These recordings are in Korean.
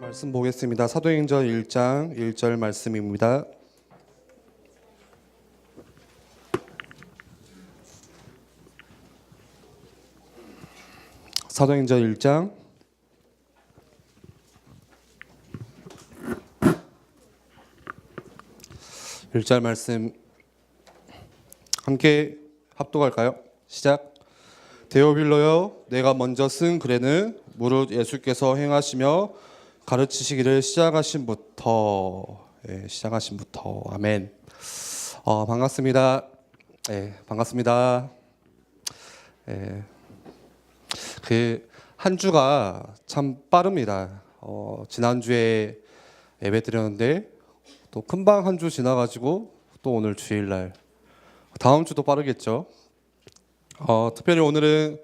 말씀 보겠습니다. 사도행전 1장 1절 말씀입니다. 사도행전 1장 1절 말씀 함께 합독할까요? 시작. 데오빌로여, 내가 먼저 쓴 글에는 무릇 예수께서 행하시며 가르치시기를 시작하신부터 아멘. 반갑습니다. 반갑습니다. 그 한 주가 참 빠릅니다. 지난주에 예배 드렸는데 또 금방 한 주 지나가지고 또 오늘 주일날, 다음 주도 빠르겠죠. 특별히 오늘은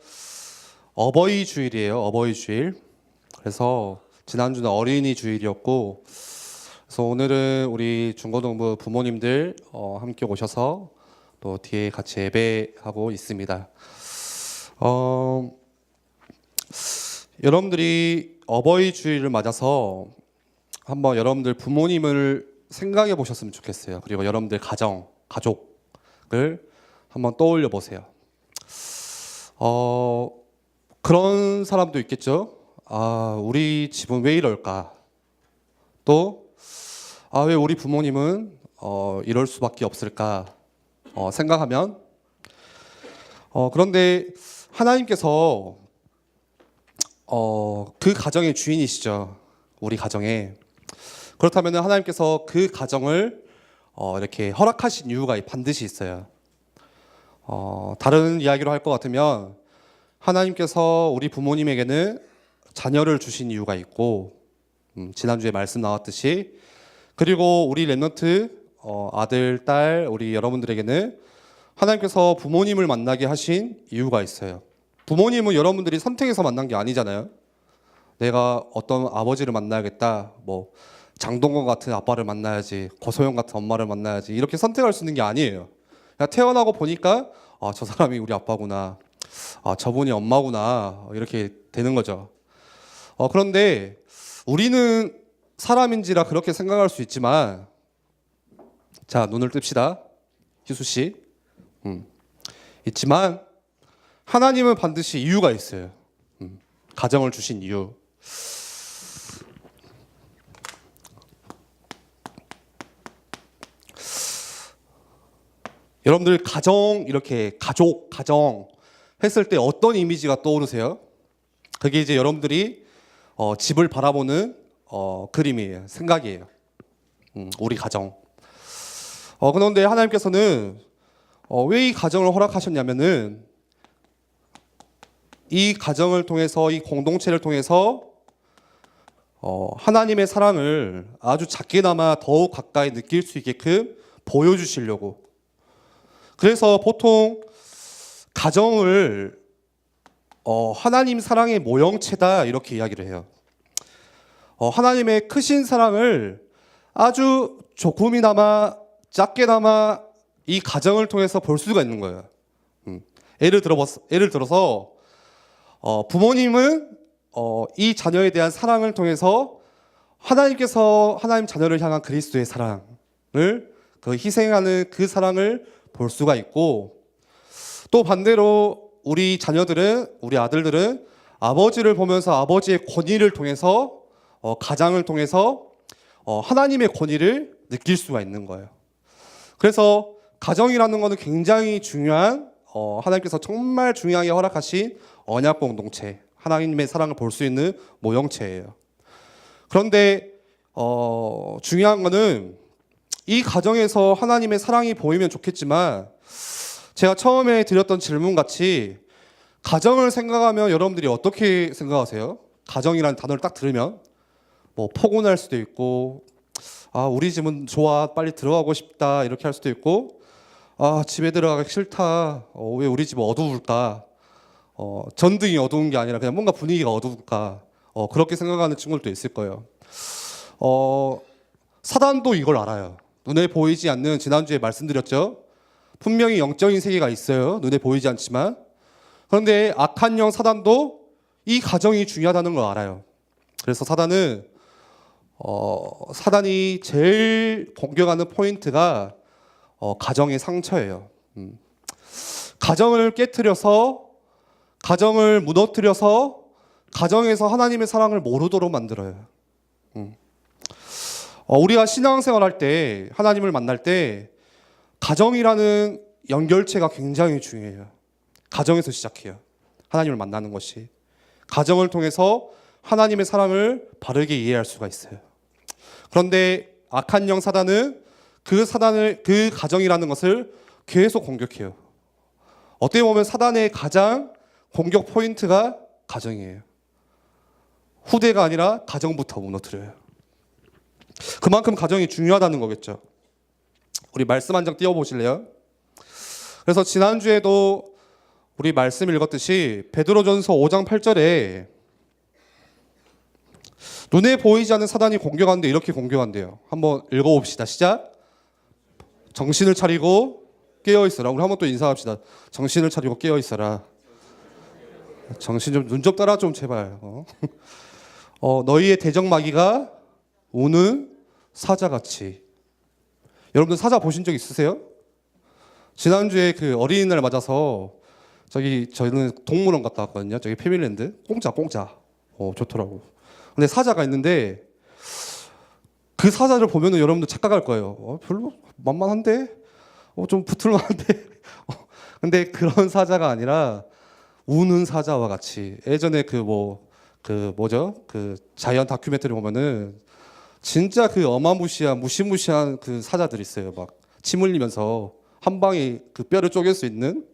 어버이 주일이에요. 어버이 주일. 그래서 지난주는 어린이 주일이었고, 그래서 오늘은 우리 중고등부 부모님들 함께 오셔서 또 뒤에 같이 예배하고 있습니다. 여러분들이 어버이 주일을 맞아서 한번 여러분들 부모님을 생각해 보셨으면 좋겠어요. 그리고 여러분들 가족을 한번 떠올려 보세요. 그런 사람도 있겠죠. 우리 집은 왜 이럴까? 또, 왜 우리 부모님은 이럴 수밖에 없을까? 생각하면, 그런데 하나님께서 그 가정의 주인이시죠. 우리 가정에. 그렇다면 하나님께서 그 가정을 이렇게 허락하신 이유가 반드시 있어요. 다른 이야기로 할 것 같으면 하나님께서 우리 부모님에게는 자녀를 주신 이유가 있고, 지난주에 말씀 나왔듯이, 그리고 우리 랩런트 아들, 딸, 우리 여러분들에게는 하나님께서 부모님을 만나게 하신 이유가 있어요. 부모님은 여러분들이 선택해서 만난 게 아니잖아요. 내가 어떤 아버지를 만나야겠다, 뭐 장동건 같은 아빠를 만나야지, 고소영 같은 엄마를 만나야지, 이렇게 선택할 수 있는 게 아니에요. 그냥 태어나고 보니까 저 사람이 우리 아빠구나, 저분이 엄마구나, 이렇게 되는 거죠. 그런데 우리는 사람인지라 그렇게 생각할 수 있지만, 자, 눈을 뜹시다, 희수 씨. 있지만 하나님은 반드시 이유가 있어요. 가정을 주신 이유. 여러분들 가정, 이렇게 가정 했을 때 어떤 이미지가 떠오르세요? 그게 이제 여러분들이 집을 바라보는 그림이에요. 생각이에요. 우리 가정. 그런데 하나님께서는 왜 이 가정을 허락하셨냐면은, 이 가정을 통해서, 이 공동체를 통해서 하나님의 사랑을 아주 작게나마 더욱 가까이 느낄 수 있게끔 보여주시려고. 그래서 보통 가정을 하나님 사랑의 모형체다, 이렇게 이야기를 해요. 하나님의 크신 사랑을 아주 조금이나마, 작게나마 이 가정을 통해서 볼 수가 있는 거예요. 예를 들어서 부모님은 이 자녀에 대한 사랑을 통해서 하나님께서 하나님 자녀를 향한 그리스도의 사랑을, 그 희생하는 그 사랑을 볼 수가 있고, 또 반대로 우리 자녀들은, 우리 아들들은 아버지를 보면서 아버지의 권위를 통해서, 가장을 통해서 하나님의 권위를 느낄 수가 있는 거예요. 그래서 가정이라는 것은 굉장히 중요한, 하나님께서 정말 중요하게 허락하신 언약 공동체, 하나님의 사랑을 볼 수 있는 모형체예요. 그런데 중요한 것은 이 가정에서 하나님의 사랑이 보이면 좋겠지만, 제가 처음에 드렸던 질문 같이 가정을 생각하면 여러분들이 어떻게 생각하세요? 가정이라는 단어를 딱 들으면 뭐 포근할 수도 있고, 우리 집은 좋아, 빨리 들어가고 싶다, 이렇게 할 수도 있고, 집에 들어가기 싫다, 왜 우리 집은 어두울까, 전등이 어두운 게 아니라 그냥 뭔가 분위기가 어두울까, 그렇게 생각하는 친구들도 있을 거예요. 사단도 이걸 알아요. 눈에 보이지 않는, 지난주에 말씀드렸죠. 분명히 영적인 세계가 있어요. 눈에 보이지 않지만. 그런데 악한 영 사단도 이 가정이 중요하다는 걸 알아요. 그래서 사단은 사단이 제일 공격하는 포인트가 가정의 상처예요. 가정을 깨트려서, 가정을 무너뜨려서 가정에서 하나님의 사랑을 모르도록 만들어요. 우리가 신앙생활할 때, 하나님을 만날 때 가정이라는 연결체가 굉장히 중요해요. 가정에서 시작해요. 하나님을 만나는 것이. 가정을 통해서 하나님의 사랑을 바르게 이해할 수가 있어요. 그런데 악한 영 사단은 그 가정이라는 것을 계속 공격해요. 어떻게 보면 사단의 가장 공격 포인트가 가정이에요. 후대가 아니라 가정부터 무너뜨려요. 그만큼 가정이 중요하다는 거겠죠. 우리 말씀 한 장 띄워보실래요? 그래서 지난주에도 우리 말씀 읽었듯이 베드로전서 5장 8절에 눈에 보이지 않는 사단이 공격하는데 이렇게 공격한대요. 한번 읽어봅시다. 시작. 정신을 차리고 깨어있어라. 우리 한번 또 인사합시다. 정신을 차리고 깨어있어라. 정신 좀, 눈 좀 따라 좀 제발. 너희의 대적마귀가 우는 사자같이. 여러분들 사자 보신 적 있으세요? 지난주에 그 어린이날 맞아서 저희는 동물원 갔다 왔거든요. 저기 패밀랜드. 공짜. 좋더라고. 근데 사자가 있는데 그 사자를 보면은 여러분들 착각할 거예요. 별로 만만한데? 좀 붙을만한데? 근데 그런 사자가 아니라 우는 사자와 같이. 예전에 그 자이언트 다큐멘터리 보면은 진짜 그 어마무시한 무시무시한 그 사자들이 있어요. 막 침 흘리면서 한 방에 그 뼈를 쪼갤 수 있는.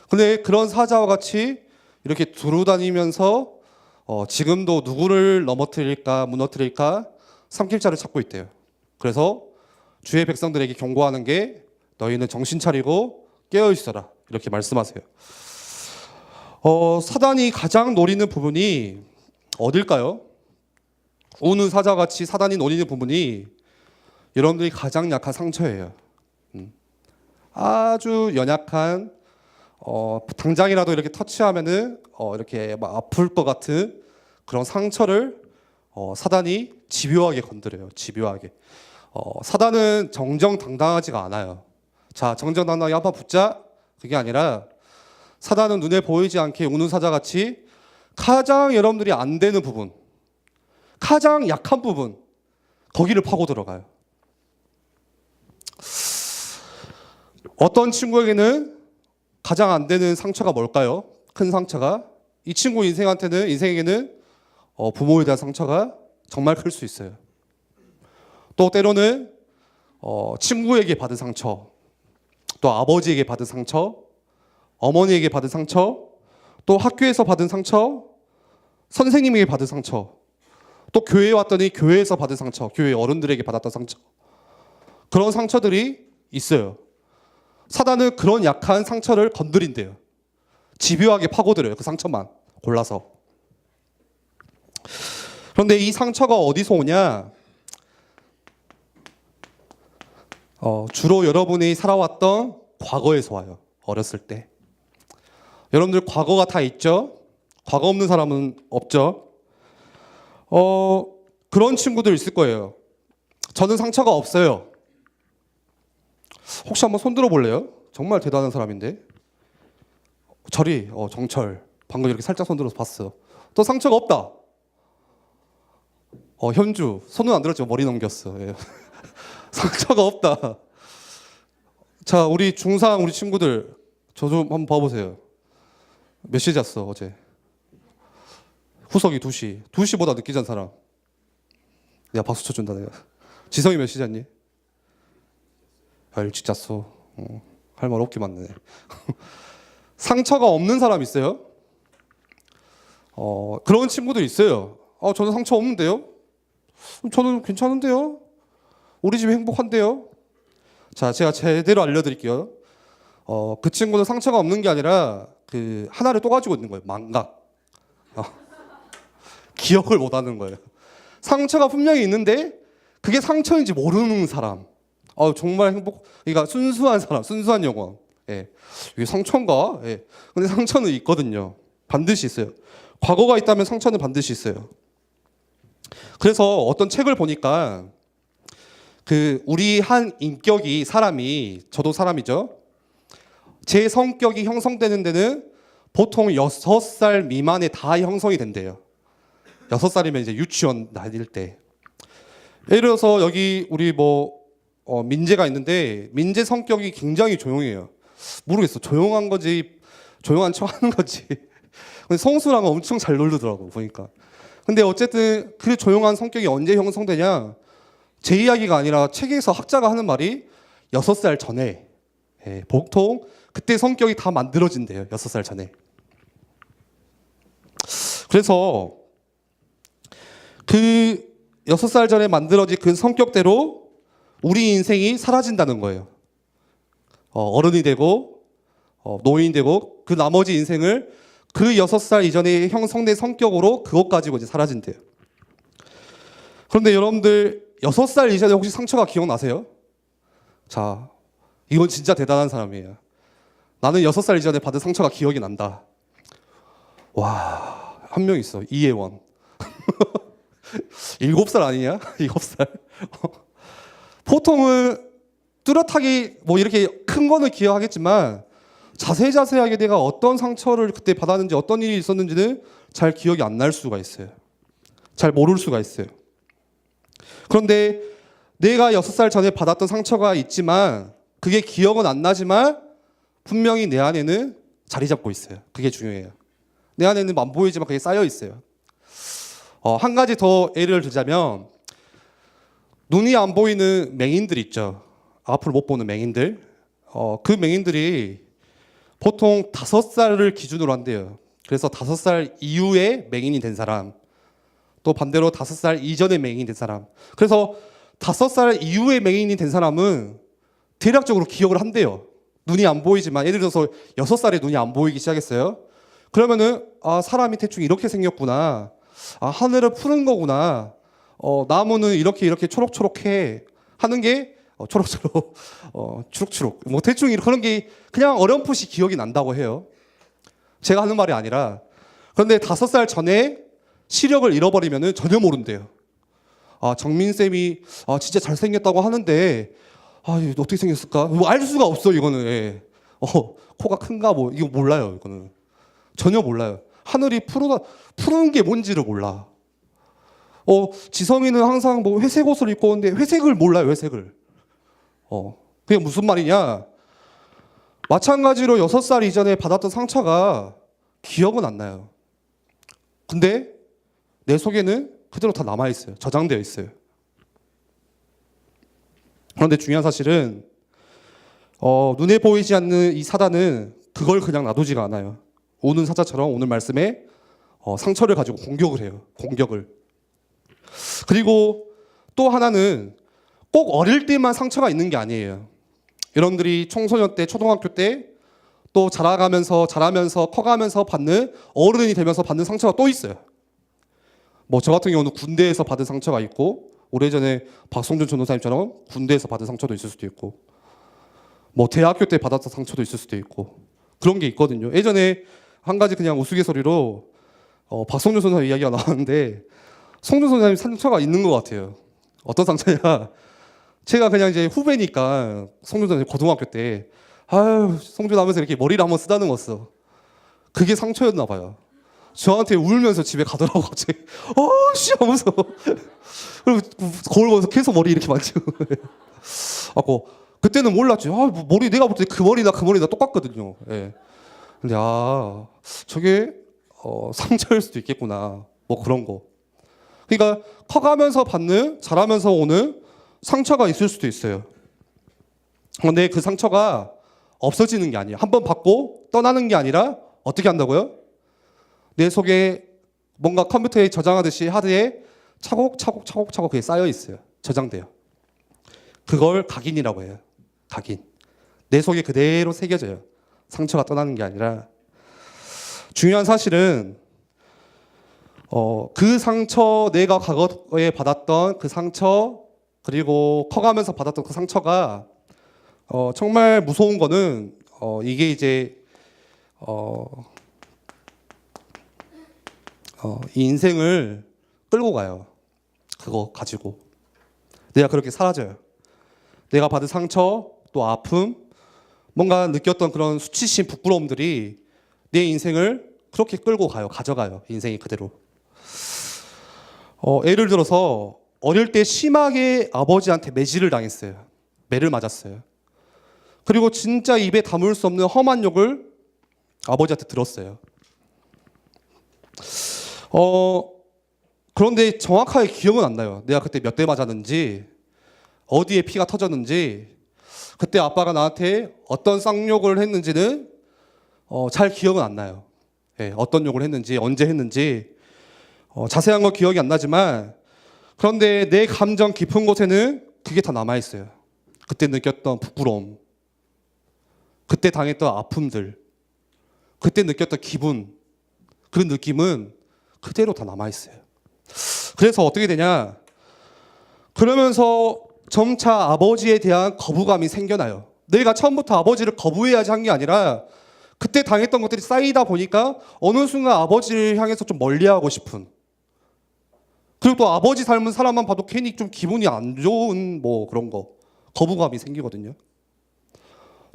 근데 그런 사자와 같이 이렇게 두루다니면서 지금도 누구를 넘어뜨릴까 무너뜨릴까 삼킬자를 찾고 있대요. 그래서 주의 백성들에게 경고하는 게 너희는 정신 차리고 깨어 있어라 이렇게 말씀하세요. 사단이 가장 노리는 부분이 어딜까요? 우는 사자같이 사단이 노리는 부분이 여러분들이 가장 약한 상처예요. 아주 연약한 당장이라도 이렇게 터치하면은 이렇게 막 아플 것 같은 그런 상처를 사단이 집요하게 건드려요. 집요하게. 사단은 정정당당하지가 않아요. 자, 정정당당하게 한번 붙자. 그게 아니라 사단은 눈에 보이지 않게 우는 사자같이 가장 여러분들이 안 되는 부분, 가장 약한 부분, 거기를 파고 들어가요. 어떤 친구에게는 가장 안 되는 상처가 뭘까요? 큰 상처가. 이 친구 인생에게는 부모에 대한 상처가 정말 클 수 있어요. 또 때로는 친구에게 받은 상처, 또 아버지에게 받은 상처, 어머니에게 받은 상처, 또 학교에서 받은 상처, 선생님에게 받은 상처, 또 교회에 왔더니 교회에서 받은 상처, 교회 어른들에게 받았던 상처. 그런 상처들이 있어요. 사단은 그런 약한 상처를 건드린대요. 집요하게 파고들어요. 그 상처만 골라서. 그런데 이 상처가 어디서 오냐? 주로 여러분이 살아왔던 과거에서 와요. 어렸을 때. 여러분들 과거가 다 있죠? 과거 없는 사람은 없죠? 그런 친구들 있을 거예요. 저는 상처가 없어요. 혹시 한번 손 들어볼래요? 정말 대단한 사람인데. 정철. 방금 이렇게 살짝 손 들어서 봤어. 또 상처가 없다. 현주. 손은 안 들었지만 머리 넘겼어. 예. 상처가 없다. 자, 우리 중3 우리 친구들 저 좀 한번 봐보세요. 몇 시에 잤어 어제? 후석이 2시. 2시보다 늦게 잔 사람. 야, 박수 쳐준다 내가. 지성이 몇 시 잤니? 일찍 잤어. 할 말 없게 많네. 상처가 없는 사람 있어요? 그런 친구들 있어요. 저는 상처 없는데요? 저는 괜찮은데요? 우리 집 행복한데요? 자, 제가 제대로 알려드릴게요. 그 친구는 상처가 없는 게 아니라 그 하나를 또 가지고 있는 거예요. 망각. 기억을 못 하는 거예요. 상처가 분명히 있는데 그게 상처인지 모르는 사람. 정말 그러니까 순수한 사람, 순수한 영혼. 예. 이게 상처인가? 예. 근데 상처는 있거든요. 반드시 있어요. 과거가 있다면 상처는 반드시 있어요. 그래서 어떤 책을 보니까 그 우리 한 인격이 사람이 저도 사람이죠. 제 성격이 형성되는 데는 보통 6살 미만에 다 형성이 된대요. 6살이면 이제 유치원 다닐 때. 예를 들어서 여기 우리 민재가 있는데 민재 성격이 굉장히 조용해요. 모르겠어. 조용한 건지 조용한 척 하는 건지. 근데 성수랑은 엄청 잘 놀더라고 보니까. 근데 어쨌든 그 조용한 성격이 언제 형성되냐? 제 이야기가 아니라 책에서 학자가 하는 말이 6살 전에 보통 그때 성격이 다 만들어진대요. 6살 전에. 그래서 그 6살 전에 만들어진 그 성격대로 우리 인생이 사라진다는 거예요. 어른이 되고 노인이 되고 그 나머지 인생을 그 6살 이전에 형성된 성격으로 그것 가지고 이제 사라진대요. 그런데 여러분들 6살 이전에 혹시 상처가 기억나세요? 자, 이건 진짜 대단한 사람이에요. 나는 6살 이전에 받은 상처가 기억이 난다. 와, 한 명 있어. 이혜원. 7살 아니냐? 7살. 보통은 뚜렷하게 이렇게 큰 거는 기억하겠지만 자세하게 내가 어떤 상처를 그때 받았는지 어떤 일이 있었는지는 잘 기억이 안 날 수가 있어요. 잘 모를 수가 있어요. 그런데 내가 6살 전에 받았던 상처가 있지만 그게 기억은 안 나지만 분명히 내 안에는 자리 잡고 있어요. 그게 중요해요. 내 안에는 안 보이지만 그게 쌓여 있어요. 한 가지 더 예를 들자면 눈이 안 보이는 맹인들 있죠. 앞을 못 보는 맹인들. 그 맹인들이 보통 5살을 기준으로 한대요. 그래서 5살 이후에 맹인이 된 사람, 또 반대로 5살 이전에 맹인이 된 사람. 그래서 5살 이후에 맹인이 된 사람은 대략적으로 기억을 한대요. 눈이 안 보이지만 예를 들어서 6살에 눈이 안 보이기 시작했어요. 그러면은 사람이 대충 이렇게 생겼구나. 하늘을 푸는 거구나. 나무는 이렇게 초록초록해 하는 게 초록초록, 추룩추룩. 대충 그런 게 그냥 어렴풋이 기억이 난다고 해요. 제가 하는 말이 아니라. 그런데 5살 전에 시력을 잃어버리면 전혀 모른대요. 정민쌤이 진짜 잘생겼다고 하는데, 이거 어떻게 생겼을까? 알 수가 없어, 이거는. 예. 코가 큰가, 이거 몰라요, 이거는. 전혀 몰라요. 하늘이 푸른 게 뭔지를 몰라. 지성이는 항상 회색 옷을 입고 오는데 회색을 몰라요, 회색을. 그게 무슨 말이냐? 마찬가지로 6살 이전에 받았던 상처가 기억은 안 나요. 근데 내 속에는 그대로 다 남아있어요. 저장되어 있어요. 그런데 중요한 사실은 눈에 보이지 않는 이 사단은 그걸 그냥 놔두지가 않아요. 오는 사자처럼 오늘 말씀에 상처를 가지고 공격을 해요. 공격을. 그리고 또 하나는 꼭 어릴 때만 상처가 있는 게 아니에요. 여러분들이 청소년 때, 초등학교 때 또 자라면서 커가면서 받는 어른이 되면서 받는 상처가 또 있어요. 저 같은 경우는 군대에서 받은 상처가 있고 오래전에 박성준 전도사님처럼 군대에서 받은 상처도 있을 수도 있고 대학교 때 받았던 상처도 있을 수도 있고 그런 게 있거든요. 예전에 한 가지 그냥 우스갯소리로 박성준 전도사님 이야기가 나왔는데 성준 전도사님 상처가 있는 것 같아요. 어떤 상처냐? 제가 그냥 이제 후배니까 성준 전도사님 고등학교 때 성준 하면서 이렇게 머리를 한번 쓰다듬었어. 그게 상처였나 봐요. 저한테 울면서 집에 가더라고 갑자기. 씨 하면서 그리고 거울 보면서 계속 머리 이렇게 만지고. 그때는 몰랐지. 머리 내가 볼 때 그 머리나 똑같거든요. 예. 근데 저게 상처일 수도 있겠구나. 그런 거. 그러니까 커가면서 받는 자라면서 오는 상처가 있을 수도 있어요. 그런데 그 상처가 없어지는 게 아니에요. 한번 받고 떠나는 게 아니라 어떻게 한다고요? 내 속에 뭔가 컴퓨터에 저장하듯이 하드에 차곡차곡 그게 쌓여 있어요. 저장돼요. 그걸 각인이라고 해요. 각인. 내 속에 그대로 새겨져요. 상처가 떠나는 게 아니라. 중요한 사실은 그 상처, 내가 과거에 받았던 그 상처, 그리고 커가면서 받았던 그 상처가 정말 무서운 거는 이게 이제 이 인생을 끌고 가요. 그거 가지고 내가 그렇게 사라져요. 내가 받은 상처, 또 아픔, 뭔가 느꼈던 그런 수치심, 부끄러움들이 내 인생을 그렇게 끌고 가요. 가져가요. 인생이 그대로. 예를 들어서 어릴 때 심하게 아버지한테 매질을 당했어요. 매를 맞았어요. 그리고 진짜 입에 담을 수 없는 험한 욕을 아버지한테 들었어요. 그런데 정확하게 기억은 안 나요. 내가 그때 몇 대 맞았는지, 어디에 피가 터졌는지, 그때 아빠가 나한테 어떤 쌍욕을 했는지는 잘 기억은 안 나요. 예, 어떤 욕을 했는지, 언제 했는지 자세한 거 기억이 안 나지만, 그런데 내 감정 깊은 곳에는 그게 다 남아있어요. 그때 느꼈던 부끄러움, 그때 당했던 아픔들, 그때 느꼈던 기분, 그 느낌은 그대로 다 남아있어요. 그래서 어떻게 되냐, 그러면서 점차 아버지에 대한 거부감이 생겨나요. 내가 처음부터 아버지를 거부해야지 한 게 아니라 그때 당했던 것들이 쌓이다 보니까 어느 순간 아버지를 향해서 좀 멀리하고 싶은, 그리고 또 아버지 닮은 사람만 봐도 괜히 좀 기분이 안 좋은 뭐 그런 거, 거부감이 생기거든요.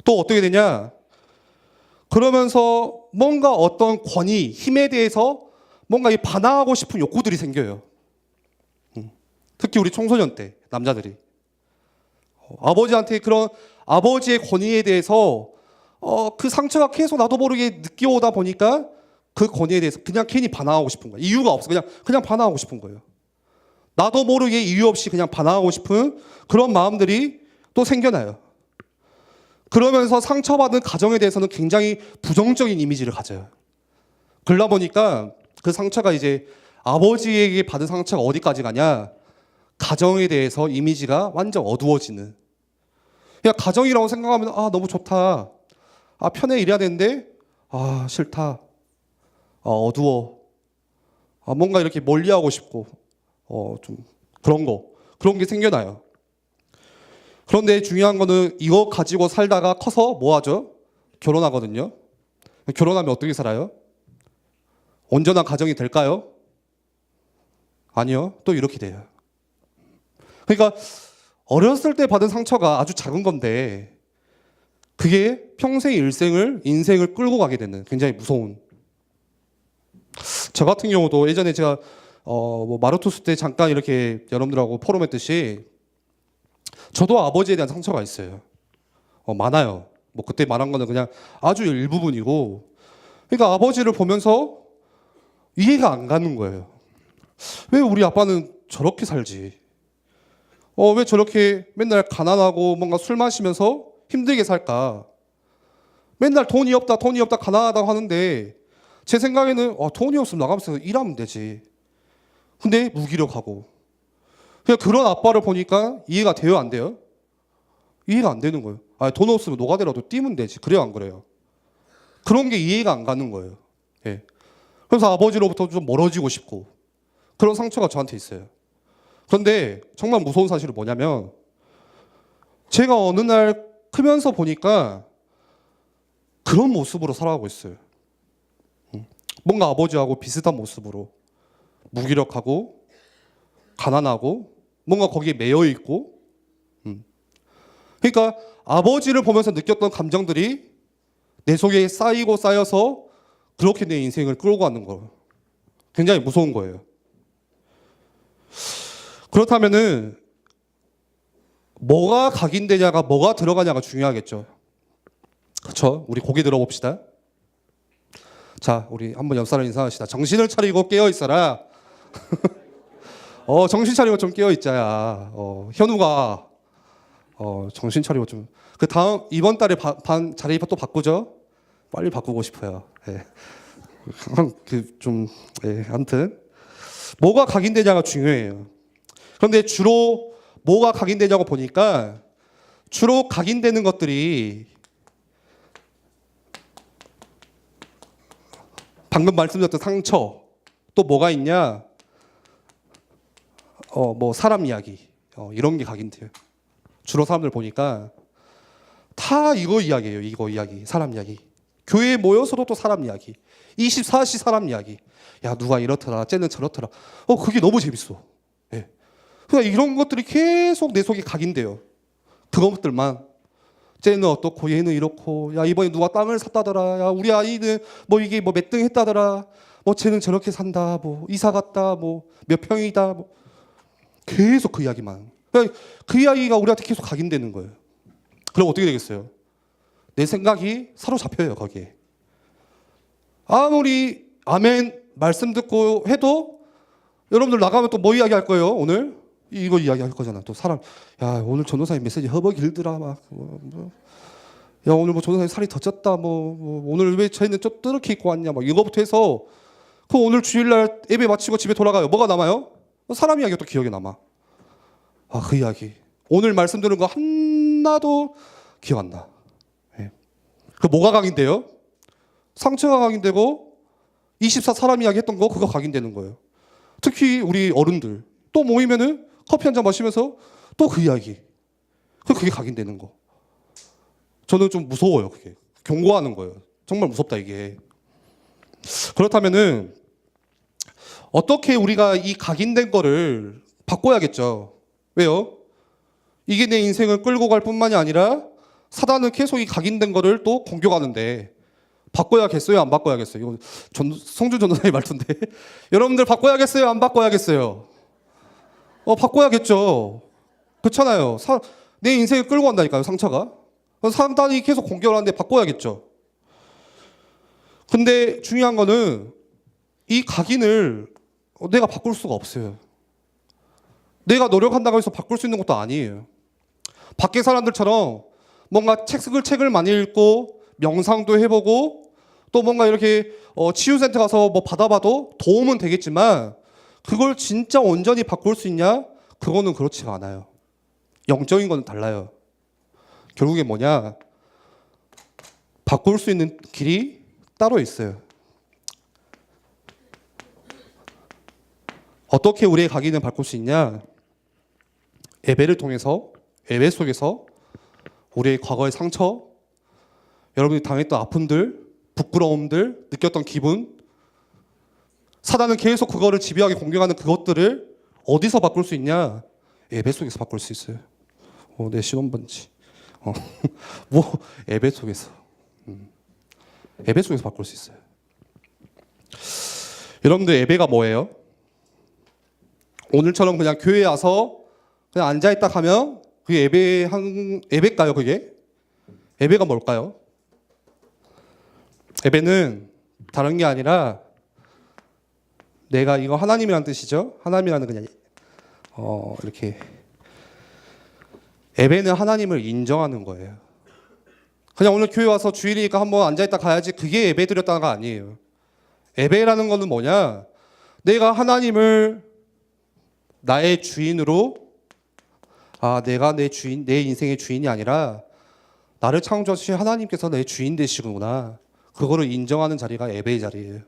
또 어떻게 되냐, 그러면서 뭔가 어떤 권위, 힘에 대해서 뭔가 반항하고 싶은 욕구들이 생겨요. 특히 우리 청소년 때 남자들이 아버지한테 그런 아버지의 권위에 대해서 그 상처가 계속 나도 모르게 느껴오다 보니까 그 권위에 대해서 그냥 괜히 반항하고 싶은 거예요. 이유가 없어. 그냥 반항하고 싶은 거예요. 나도 모르게 이유 없이 그냥 반항하고 싶은 그런 마음들이 또 생겨나요. 그러면서 상처받은 가정에 대해서는 굉장히 부정적인 이미지를 가져요. 그러다 보니까 그 상처가 이제 아버지에게 받은 상처가 어디까지 가냐, 가정에 대해서 이미지가 완전 어두워지는. 그냥 가정이라고 생각하면 너무 좋다, 편해, 이래야 되는데 싫다, 어두워, 뭔가 이렇게 멀리하고 싶고 좀 그런 게 생겨나요. 그런데 중요한 거는 이거 가지고 살다가 커서 뭐 하죠? 결혼하거든요. 결혼하면 어떻게 살아요? 온전한 가정이 될까요? 아니요. 또 이렇게 돼요. 그러니까 어렸을 때 받은 상처가 아주 작은 건데 그게 평생의 인생을 끌고 가게 되는 굉장히 무서운. 저 같은 경우도 예전에 제가 뭐 마르투스 때 잠깐 이렇게 여러분들하고 포럼했듯이 저도 아버지에 대한 상처가 있어요. 많아요. 뭐 그때 말한 거는 그냥 아주 일부분이고, 그러니까 아버지를 보면서 이해가 안 가는 거예요. 왜 우리 아빠는 저렇게 살지? 왜 저렇게 맨날 가난하고 뭔가 술 마시면서 힘들게 살까? 맨날 돈이 없다 가난하다고 하는데 제 생각에는 돈이 없으면 나가면서 일하면 되지. 근데 무기력하고. 그냥 그런 아빠를 보니까 이해가 돼요, 안 돼요? 이해가 안 되는 거예요. 돈 없으면 노가다라도 뛰면 되지. 그래요, 안 그래요? 그런 게 이해가 안 가는 거예요. 예. 그래서 아버지로부터 좀 멀어지고 싶고 그런 상처가 저한테 있어요. 그런데 정말 무서운 사실은 뭐냐면 제가 어느 날 크면서 보니까 그런 모습으로 살아가고 있어요. 뭔가 아버지하고 비슷한 모습으로 무기력하고 가난하고 뭔가 거기에 매여 있고. 그러니까 아버지를 보면서 느꼈던 감정들이 내 속에 쌓이고 쌓여서 그렇게 내 인생을 끌고 가는 거예요. 굉장히 무서운 거예요. 그렇다면은 뭐가 각인되냐가 뭐가 들어가냐가 중요하겠죠. 그렇죠? 우리 고개 들어봅시다. 자, 우리 한번 옆 사람 인사합시다. 정신을 차리고 깨어 있어라. 정신 차리고 좀 깨어 있자야. 현우가 정신 차리고 좀. 그 다음 이번 달에 자리 또 바꾸죠? 빨리 바꾸고 싶어요. 예. 아무튼 뭐가 각인되냐가 중요해요. 그런데 주로 뭐가 각인되냐고 보니까 주로 각인되는 것들이 방금 말씀드렸던 상처, 또 뭐가 있냐? 뭐 사람 이야기, 이런 게 각인돼요. 주로 사람들 보니까 다 이거 이야기예요. 이거 이야기, 사람 이야기. 교회에 모여서도 또 사람 이야기, 24시 사람 이야기. 야, 누가 이렇더라, 쟤는 저렇더라. 그게 너무 재밌어. 예. 그러니까 이런 것들이 계속 내 속에 각인돼요. 그것들만. 쟤는 어떻고 얘는 이렇고, 야 이번에 누가 땅을 샀다더라, 야 우리 아이는 뭐 이게 뭐 몇 등 했다더라, 뭐 쟤는 저렇게 산다, 뭐 이사 갔다, 뭐 몇 평이다, 뭐 계속 그 이야기만. 그러니까 그 이야기가 우리한테 계속 각인되는 거예요. 그럼 어떻게 되겠어요? 내 생각이 사로잡혀요 거기에. 아무리 아멘 말씀 듣고 해도 여러분들 나가면 또 뭐 이야기 할 거예요 오늘? 이거 이야기 할 거잖아. 또 사람, 야 오늘 전도사님 메시지 허벅이 길더라, 막 야 오늘 뭐 전도사님 살이 더 쪘다, 뭐 오늘 왜 쟤는 좀 뜨렇게 입고 왔냐, 막 이거부터 해서 그 오늘 주일날 예배 마치고 집에 돌아가요. 뭐가 남아요? 사람 이야기가 또 기억에 남아. 아 그 이야기 오늘 말씀 들은 거 하나도 기억 안 나. 예. 그 뭐가 각인돼요? 상처가 각인되고 24 사람 이야기 했던 거 그거 각인되는 거예요. 특히 우리 어른들 또 모이면은 커피 한 잔 마시면서 또 그 이야기. 그게 각인되는 거. 저는 좀 무서워요, 그게. 경고하는 거예요. 정말 무섭다, 이게. 그렇다면은, 어떻게 우리가 이 각인된 거를 바꿔야겠죠. 왜요? 이게 내 인생을 끌고 갈 뿐만이 아니라 사단은 계속 이 각인된 거를 또 공격하는데, 바꿔야겠어요? 안 바꿔야겠어요? 이거 성준 전도사의 말투인데. 여러분들 바꿔야겠어요? 안 바꿔야겠어요? 바꿔야겠죠. 그렇잖아요. 내 인생을 끌고 간다니까요, 상처가. 사단이 계속 공격을 하는데 바꿔야겠죠. 근데 중요한 거는 이 각인을 내가 바꿀 수가 없어요. 내가 노력한다고 해서 바꿀 수 있는 것도 아니에요. 밖에 사람들처럼 뭔가 책을 많이 읽고 명상도 해보고 또 뭔가 이렇게 치유센터 가서 뭐 받아봐도 도움은 되겠지만 그걸 진짜 온전히 바꿀 수 있냐? 그거는 그렇지가 않아요. 영적인 거는 달라요. 결국에 뭐냐? 바꿀 수 있는 길이 따로 있어요. 어떻게 우리의 각인을 바꿀 수 있냐? 예배를 통해서, 예배 속에서 우리의 과거의 상처, 여러분이 당했던 아픔들, 부끄러움들, 느꼈던 기분, 사단은 계속 그거를 집요하게 공격하는 그것들을 어디서 바꿀 수 있냐? 예배 속에서 바꿀 수 있어요. 내 신혼반지. 뭐 예배 속에서. 예배 속에서 바꿀 수 있어요. 여러분들 예배가 뭐예요? 오늘처럼 그냥 교회에 와서 그냥 앉아있다 가면 그게 예배일까요 그게? 예배가 뭘까요? 예배는 다른 게 아니라 내가 이거 하나님이라는 뜻이죠. 하나님이라는 그냥 이렇게 예배는 하나님을 인정하는 거예요. 그냥 오늘 교회 와서 주일이니까 한번 앉아있다 가야지 그게 예배 드렸다가 아니에요. 예배라는 거는 뭐냐? 내가 하나님을 나의 주인으로 내가 내 인생의 주인이 아니라 나를 창조하신 하나님께서 내 주인 되시구나. 그거를 인정하는 자리가 예배의 자리예요.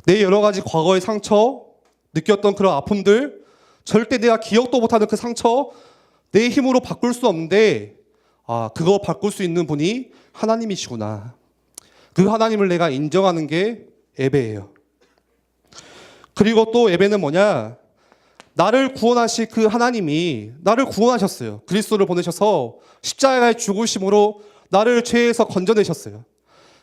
내 여러 가지 과거의 상처, 느꼈던 그런 아픔들, 절대 내가 기억도 못하는 그 상처, 내 힘으로 바꿀 수 없는데 그거 바꿀 수 있는 분이 하나님이시구나. 그 하나님을 내가 인정하는 게 예배예요. 그리고 또 예배는 뭐냐? 나를 구원하신 그 하나님이 나를 구원하셨어요. 그리스도를 보내셔서 십자가의 죽으심으로 나를 죄에서 건져내셨어요.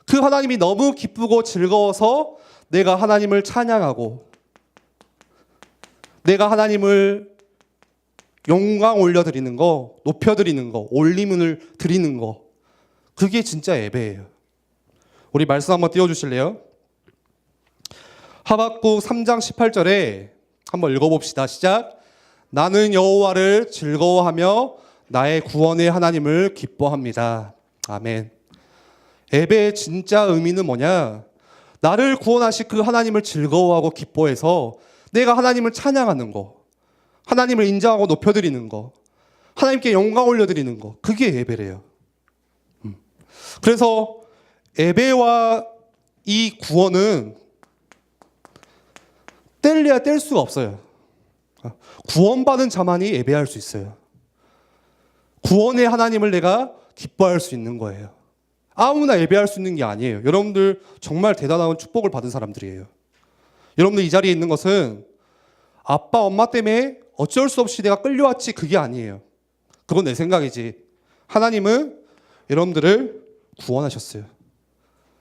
그 하나님이 너무 기쁘고 즐거워서 내가 하나님을 찬양하고 내가 하나님을 영광 올려드리는 거, 높여드리는 거, 올림을 드리는 거, 그게 진짜 예배예요. 우리 말씀 한번 띄워주실래요? 하박국 3장 18절에 한번 읽어봅시다. 시작. 나는 여호와를 즐거워하며 나의 구원의 하나님을 기뻐합니다. 아멘. 예배의 진짜 의미는 뭐냐? 나를 구원하신 그 하나님을 즐거워하고 기뻐해서 내가 하나님을 찬양하는 거, 하나님을 인정하고 높여드리는 거, 하나님께 영광 올려드리는 거, 그게 예배래요. 그래서 예배와 이 구원은 뗄래야 뗄 수가 없어요. 구원받은 자만이 예배할 수 있어요. 구원의 하나님을 내가 기뻐할 수 있는 거예요. 아무나 예배할 수 있는 게 아니에요. 여러분들 정말 대단한 축복을 받은 사람들이에요. 여러분들 이 자리에 있는 것은 아빠, 엄마 때문에 어쩔 수 없이 내가 끌려왔지 그게 아니에요. 그건 내 생각이지. 하나님은 여러분들을 구원하셨어요.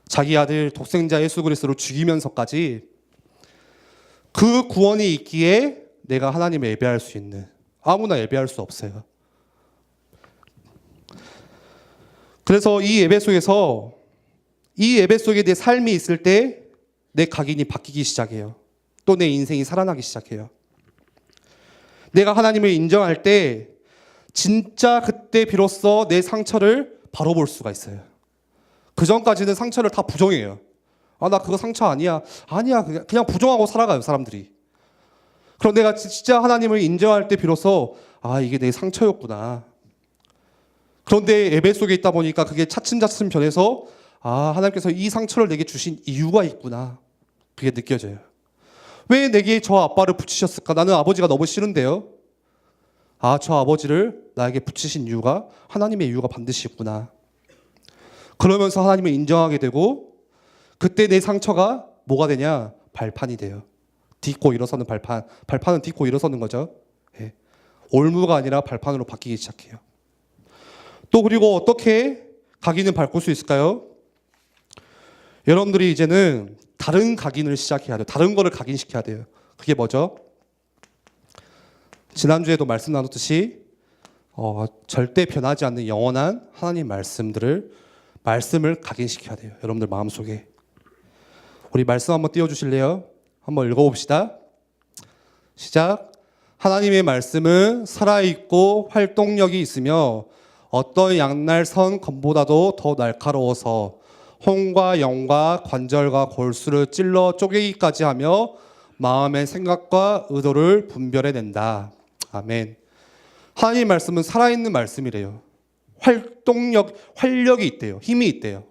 자기 아들 독생자 예수 그리스도를 죽이면서까지 그 구원이 있기에 내가 하나님을 예배할 수 있는, 아무나 예배할 수 없어요. 그래서 이 예배 속에 내 삶이 있을 때 내 각인이 바뀌기 시작해요. 또 내 인생이 살아나기 시작해요. 내가 하나님을 인정할 때 진짜 그때 비로소 내 상처를 바로 볼 수가 있어요. 그 전까지는 상처를 다 부정해요. 나 그거 상처 아니야. 아니야. 그냥 부정하고 살아가요, 사람들이. 그럼 내가 진짜 하나님을 인정할 때 비로소 이게 내 상처였구나. 그런데 예배 속에 있다 보니까 그게 차츰차츰 변해서 하나님께서 이 상처를 내게 주신 이유가 있구나. 그게 느껴져요. 왜 내게 저 아빠를 붙이셨을까? 나는 아버지가 너무 싫은데요. 저 아버지를 나에게 붙이신 이유가 하나님의 이유가 반드시 있구나. 그러면서 하나님을 인정하게 되고 그때 내 상처가 뭐가 되냐? 발판이 돼요. 딛고 일어서는 발판. 발판은 딛고 일어서는 거죠. 예. 올무가 아니라 발판으로 바뀌기 시작해요. 또 그리고 어떻게 각인을 바꿀 수 있을까요? 여러분들이 이제는 다른 각인을 시작해야 돼요. 다른 거를 각인시켜야 돼요. 그게 뭐죠? 지난주에도 말씀 나눴듯이 절대 변하지 않는 영원한 하나님 말씀을 각인시켜야 돼요. 여러분들 마음속에. 우리 말씀 한번 띄워주실래요? 한번 읽어봅시다. 시작. 하나님의 말씀은 살아있고 활동력이 있으며 어떤 양날 선 검보다도 더 날카로워서 혼과 영과 관절과 골수를 찔러 쪼개기까지 하며 마음의 생각과 의도를 분별해낸다. 아멘. 하나님의 말씀은 살아있는 말씀이래요. 활력이 있대요. 힘이 있대요.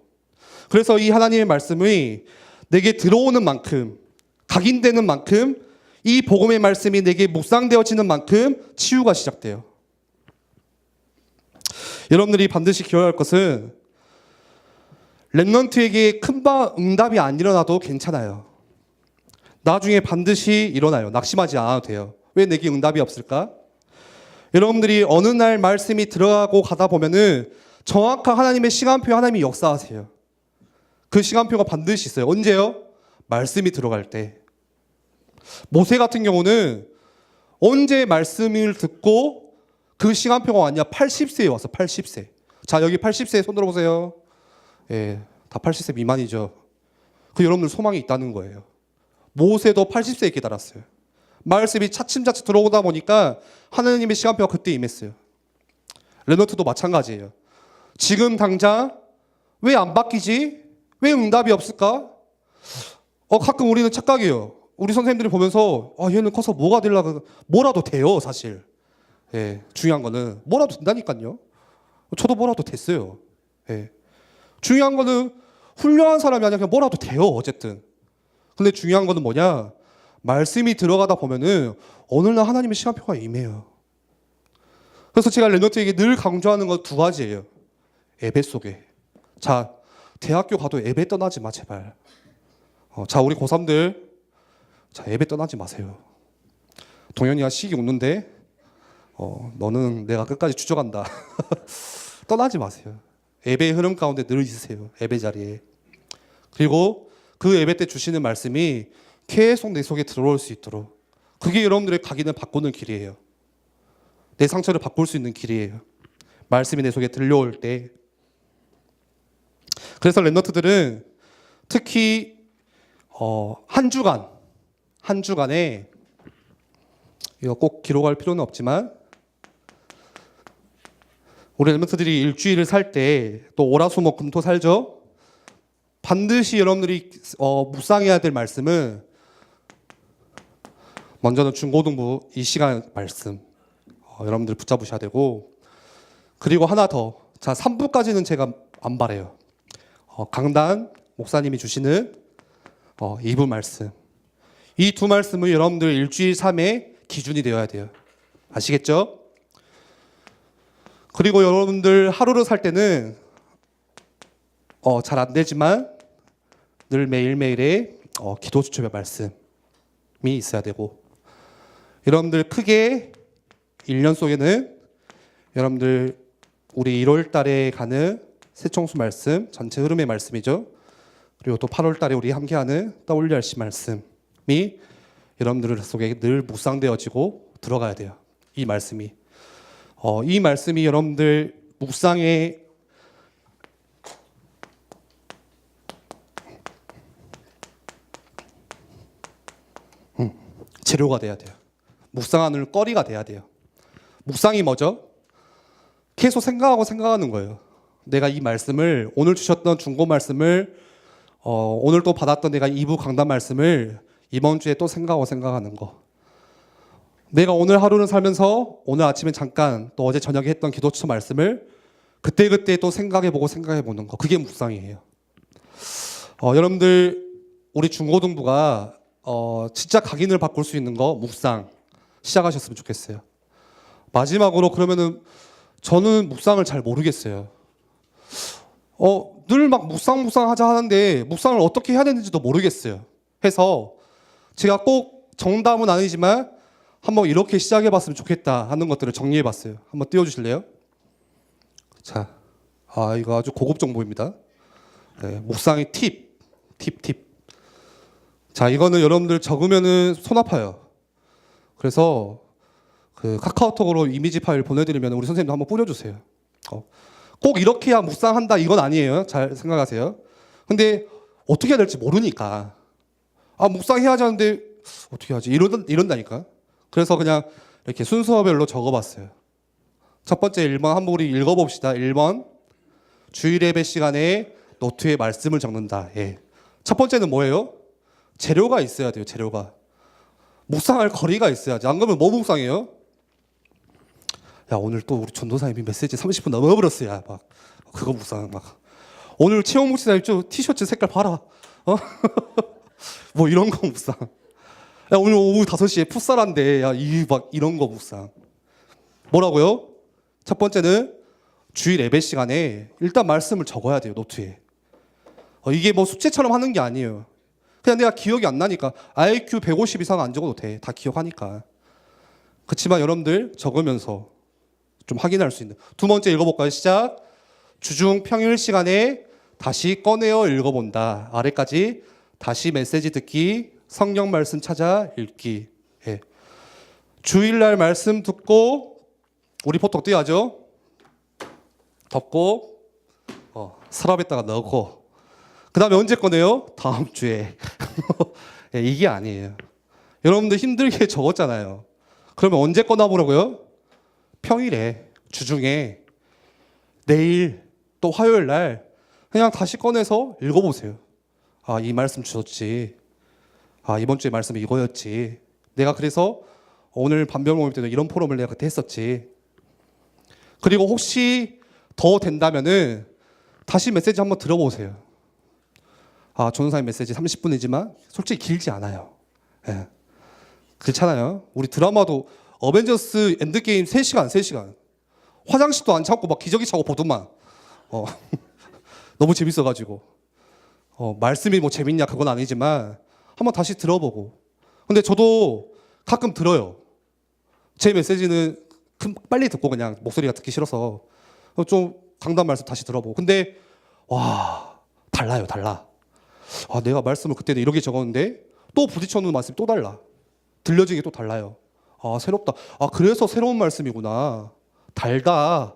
그래서 이 하나님의 말씀이 내게 들어오는 만큼, 각인되는 만큼, 이 복음의 말씀이 내게 묵상되어지는 만큼 치유가 시작돼요. 여러분들이 반드시 기억할 것은 렘넌트에게 금방 응답이 안 일어나도 괜찮아요. 나중에 반드시 일어나요. 낙심하지 않아도 돼요. 왜 내게 응답이 없을까? 여러분들이 어느 날 말씀이 들어가고 가다 보면은 정확한 하나님의 시간표, 하나님이 역사하세요. 그 시간표가 반드시 있어요. 언제요? 말씀이 들어갈 때. 모세 같은 경우는 언제 말씀을 듣고 그 시간표가 왔냐? 80세에 왔어. 80세. 자, 여기 80세 손 들어보세요. 예, 다 80세 미만이죠. 그 여러분들 소망이 있다는 거예요. 모세도 80세에 깨달았어요. 말씀이 차츰차츰 들어오다 보니까 하나님의 시간표가 그때 임했어요. 렘넌트도 마찬가지예요. 지금 당장 왜 안 바뀌지? 왜 응답이 없을까? 가끔 우리는 착각이에요. 우리 선생님들이 보면서 얘는 커서 뭐가 되려고, 뭐라도 돼요, 사실. 예, 중요한 거는 뭐라도 된다니까요. 저도 뭐라도 됐어요. 예. 중요한 거는 훌륭한 사람이 아니라 그냥 뭐라도 돼요, 어쨌든. 근데 중요한 거는 뭐냐? 말씀이 들어가다 보면은 어느 날 하나님의 시간표가 임해요. 그래서 제가 렘넌트에게 늘 강조하는 건 두 가지예요. 예배 속에. 자, 대학교 가도 예배 떠나지 마, 제발. 자, 우리 고3들. 자, 예배 떠나지 마세요. 동현이가 시기 웃는데, 너는 내가 끝까지 추적한다. 떠나지 마세요. 예배의 흐름 가운데 늘 있으세요. 예배 자리에. 그리고 그 예배 때 주시는 말씀이 계속 내 속에 들어올 수 있도록. 그게 여러분들의 각인을 바꾸는 길이에요. 내 상처를 바꿀 수 있는 길이에요. 말씀이 내 속에 들려올 때. 그래서 렘넌트들은 특히 한 주간에 이거 꼭 기록할 필요는 없지만 우리 렘넌트들이 일주일을 살 때 또 월화수목 금토 살죠. 반드시 여러분들이 묵상해야 될 말씀은 먼저는 중고등부 이 시간 말씀 여러분들 붙잡으셔야 되고, 그리고 하나 더. 자, 3부까지는 제가 안 바래요. 강단 목사님이 주시는 2부 말씀. 이 두 말씀은 여러분들 일주일 3회 기준이 되어야 돼요. 아시겠죠? 그리고 여러분들 하루를 살 때는 잘 안 되지만 늘 매일매일의 기도 수첩의 말씀이 있어야 되고, 여러분들 크게 1년 속에는 여러분들 우리 1월 달에 가는 새청수 말씀, 전체 흐름의 말씀이죠. 그리고 또 8월 달에 우리 함께하는 WRC 말씀이 여러분들 속에 늘 묵상되어지고 들어가야 돼요. 이 말씀이. 이 말씀이 여러분들 묵상의 재료가 돼야 돼요. 묵상하는 거리가 돼야 돼요. 묵상이 뭐죠? 계속 생각하는 거예요. 내가 이 말씀을 오늘 주셨던 중고 말씀을 오늘 또 받았던 내가 2부 강단 말씀을 이번 주에 또 생각하는 거. 내가 오늘 하루는 살면서 오늘 아침에 잠깐 또 어제 저녁에 했던 기도처 말씀을 그때 또 생각해보는 거. 그게 묵상이에요. 여러분들 우리 중고등부가 진짜 각인을 바꿀 수 있는 거 묵상 시작하셨으면 좋겠어요. 마지막으로 그러면은 저는 묵상을 잘 모르겠어요. 늘 막 묵상 하자 하는데 묵상을 어떻게 해야 되는지도 모르겠어요. 해서 제가 꼭 정답은 아니지만 한번 이렇게 시작해봤으면 좋겠다 하는 것들을 정리해봤어요. 한번 띄워주실래요? 자, 이거 아주 고급 정보입니다. 네, 묵상의 팁. 자, 이거는 여러분들 적으면은 손 아파요. 그래서 그 카카오톡으로 이미지 파일 보내드리면 우리 선생님도 한번 뿌려주세요. 꼭 이렇게 해야 묵상한다 이건 아니에요. 잘 생각하세요. 근데 어떻게 해야 될지 모르니까 묵상해야 하는데 어떻게 하지? 이런다니까. 그래서 그냥 이렇게 순서별로 적어봤어요. 첫 번째 1번 한번 우리 읽어봅시다. 1번 주일 예배 시간에 노트에 말씀을 적는다. 예. 첫 번째는 뭐예요? 재료가 있어야 돼요. 재료가. 묵상할 거리가 있어야지. 안 그러면 뭐 묵상해요? 야, 오늘 또 우리 전도사님이 메시지 30분 넘어버렸어요. 야, 막 그거 묵상 막. 오늘 채용 목사님 입죠 티셔츠 색깔 봐라. 뭐 이런 거 묵상. 야, 오늘 오후 5시에 풋살한데 야, 막 이런 거 묵상. 뭐라고요? 첫 번째는 주일 예배 시간에 일단 말씀을 적어야 돼요. 노트에. 이게 뭐 숙제처럼 하는 게 아니에요. 그냥 내가 기억이 안 나니까 IQ 150 이상 안 적어도 돼. 다 기억하니까. 그렇지만 여러분들 적으면서 좀 확인할 수 있는. 두 번째 읽어볼까요? 시작. 주중 평일 시간에 다시 꺼내어 읽어본다. 아래까지 다시 메시지 듣기, 성경 말씀 찾아 읽기. 예. 주일날 말씀 듣고 우리 보통 띄어야죠. 덮고 서랍에다가 넣고 그 다음에 언제 꺼내요? 다음 주에. 예, 이게 아니에요. 여러분들 힘들게 적었잖아요. 그러면 언제 꺼내보라고요? 평일에, 주중에, 내일, 또 화요일 날 그냥 다시 꺼내서 읽어보세요. 이 말씀 주셨지. 이번 주에 말씀이 이거였지. 내가 그래서 오늘 반별 모임 때도 이런 포럼을 내가 그때 했었지. 그리고 혹시 더 된다면은 다시 메시지 한번 들어보세요. 전도사님 메시지 30분이지만 솔직히 길지 않아요. 예. 그렇잖아요. 우리 드라마도 어벤져스 엔드게임 3시간. 화장실도 안 참고 막 기저귀 차고 보더만. 너무 재밌어가지고. 말씀이 뭐 재밌냐 그건 아니지만 한번 다시 들어보고. 근데 저도 가끔 들어요. 제 메시지는 빨리 듣고 그냥 목소리가 듣기 싫어서 좀 강단 말씀 다시 들어보고. 근데 와 달라요. 내가 말씀을 그때는 이렇게 적었는데 또 부딪혀놓은 말씀이 또 달라. 들려지는 게 또 달라요. 새롭다. 그래서 새로운 말씀이구나. 달다.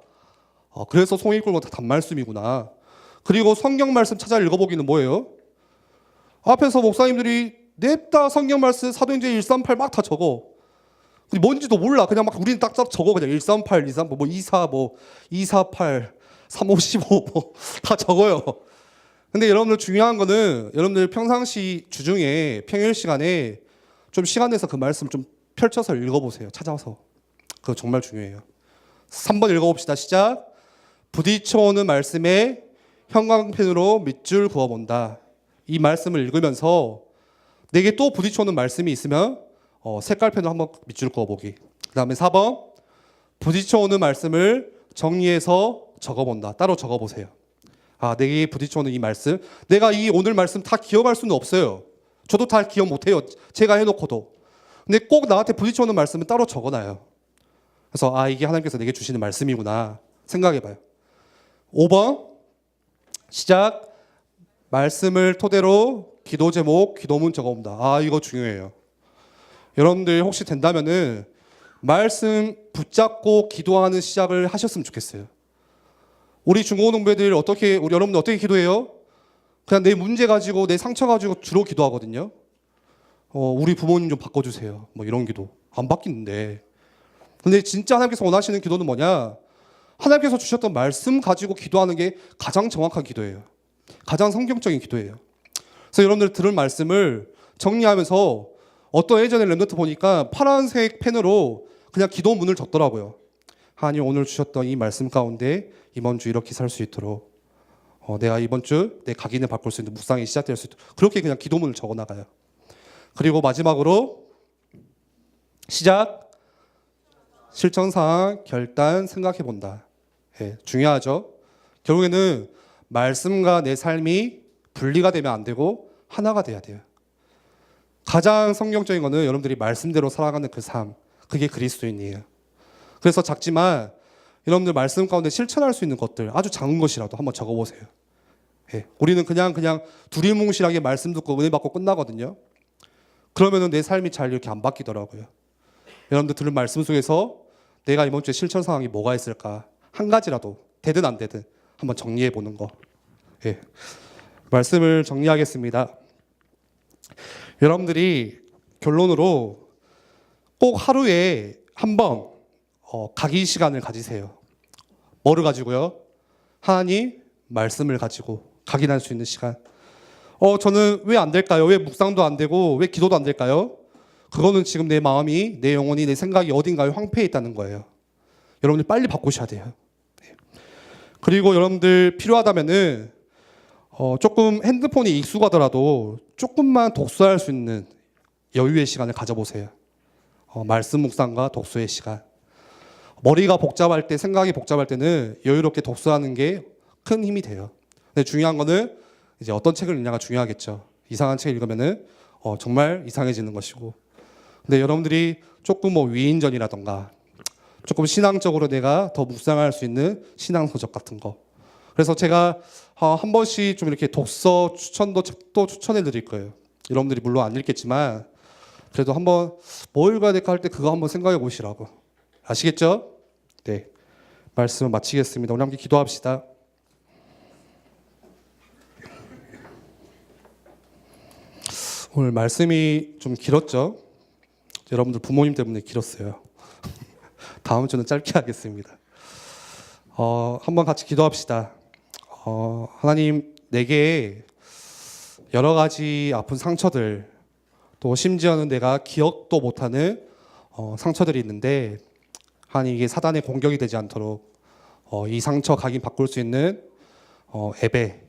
그래서 송이 꿀고 단 말씀이구나. 그리고 성경 말씀 찾아 읽어보기는 뭐예요? 앞에서 목사님들이 냅다 성경 말씀 사도행전 138 막 다 적어. 뭔지도 몰라. 그냥 막 우리는 딱딱 적어. 그냥 138, 238, 뭐 24, 뭐 248, 355 뭐 다 적어요. 근데 여러분들 중요한 거는 여러분들 평상시 주중에 평일 시간에 좀 시간 내서 그 말씀 좀 펼쳐서 읽어보세요. 찾아서. 그거 정말 중요해요. 3번 읽어봅시다. 시작. 부딪혀오는 말씀에 형광펜으로 밑줄 그어본다. 이 말씀을 읽으면서 내게 또 부딪혀오는 말씀이 있으면 색깔펜으로 한번 밑줄 그어보기. 그 다음에 4번 부딪혀오는 말씀을 정리해서 적어본다. 따로 적어보세요. 내게 부딪혀오는 이 말씀. 내가 이 오늘 말씀 다 기억할 수는 없어요. 저도 다 기억 못해요. 제가 해놓고도. 근데 꼭 나한테 부딪혀오는 말씀은 따로 적어놔요. 그래서 이게 하나님께서 내게 주시는 말씀이구나 생각해봐요. 5번 시작. 말씀을 토대로 기도 제목, 기도문 적어봅니다. 이거 중요해요. 여러분들 혹시 된다면은 말씀 붙잡고 기도하는 시작을 하셨으면 좋겠어요. 우리 중고등부들 우리 여러분들 어떻게 기도해요? 그냥 내 문제 가지고 내 상처 가지고 주로 기도하거든요. 우리 부모님 좀 바꿔주세요. 뭐 이런 기도 안 바뀌는데. 근데 진짜 하나님께서 원하시는 기도는 뭐냐? 하나님께서 주셨던 말씀 가지고 기도하는 게 가장 정확한 기도예요. 가장 성경적인 기도예요. 그래서 여러분들 들은 말씀을 정리하면서 어떤 예전에 랩노트 보니까 파란색 펜으로 그냥 기도문을 적더라고요. 하나님 오늘 주셨던 이 말씀 가운데 이번 주 이렇게 살 수 있도록 내가 이번 주 내 각인을 바꿀 수 있는 묵상이 시작될 수 있도록 그렇게 그냥 기도문을 적어나가요. 그리고 마지막으로 시작. 실천사항 결단 생각해본다. 중요하죠. 결국에는 말씀과 내 삶이 분리가 되면 안 되고 하나가 돼야 돼요. 가장 성경적인 거는 여러분들이 말씀대로 살아가는 그 삶, 그게 그리스도인이에요. 그래서 작지만 여러분들 말씀 가운데 실천할 수 있는 것들 아주 작은 것이라도 한번 적어보세요. 우리는 그냥 두리뭉실하게 말씀 듣고 은혜 받고 끝나거든요. 그러면은 내 삶이 잘 이렇게 안 바뀌더라고요. 여러분들 들은 말씀 속에서 내가 이번 주에 실천 상황이 뭐가 있을까? 한 가지라도 되든 안 되든 한번 정리해 보는 거. 말씀을 정리하겠습니다. 여러분들이 결론으로 꼭 하루에 한 번 각인 시간을 가지세요. 뭐를 가지고요? 하나님 말씀을 가지고 각인할 수 있는 시간. 저는 왜 안 될까요? 왜 묵상도 안 되고 왜 기도도 안 될까요? 그거는 지금 내 마음이, 내 영혼이, 내 생각이 어딘가에 황폐해 있다는 거예요. 여러분들 빨리 바꾸셔야 돼요. 그리고 여러분들 필요하다면은 조금 핸드폰이 익숙하더라도 조금만 독서할 수 있는 여유의 시간을 가져보세요. 말씀 묵상과 독서의 시간. 머리가 복잡할 때, 생각이 복잡할 때는 여유롭게 독서하는 게 큰 힘이 돼요. 근데 중요한 거는 이제 어떤 책을 읽냐가 중요하겠죠. 이상한 책 읽으면은 정말 이상해지는 것이고. 근데 여러분들이 조금 위인전이라던가 조금 신앙적으로 내가 더 묵상할 수 있는 신앙서적 같은 거. 그래서 제가 한 번씩 좀 이렇게 독서 책도 추천해 드릴 거예요. 여러분들이 물론 안 읽겠지만 그래도 한번 뭐 읽어야 될까 할 때 그거 한번 생각해 보시라고. 아시겠죠? 네. 말씀을 마치겠습니다. 우리 함께 기도합시다. 오늘 말씀이 좀 길었죠? 여러분들 부모님 때문에 길었어요. 다음 주는 짧게 하겠습니다. 한번 같이 기도합시다. 하나님, 내게 여러 가지 아픈 상처들, 또 심지어는 내가 기억도 못하는 상처들이 있는데, 하나님 이게 사단의 공격이 되지 않도록 이 상처 각인 바꿀 수 있는 예배,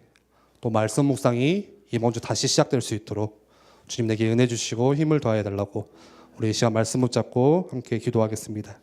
또 말씀 묵상이 이번 주 다시 시작될 수 있도록 주님 내게 은혜 주시고 힘을 더해 달라고 우리 이 시간 말씀 붙잡고 함께 기도하겠습니다.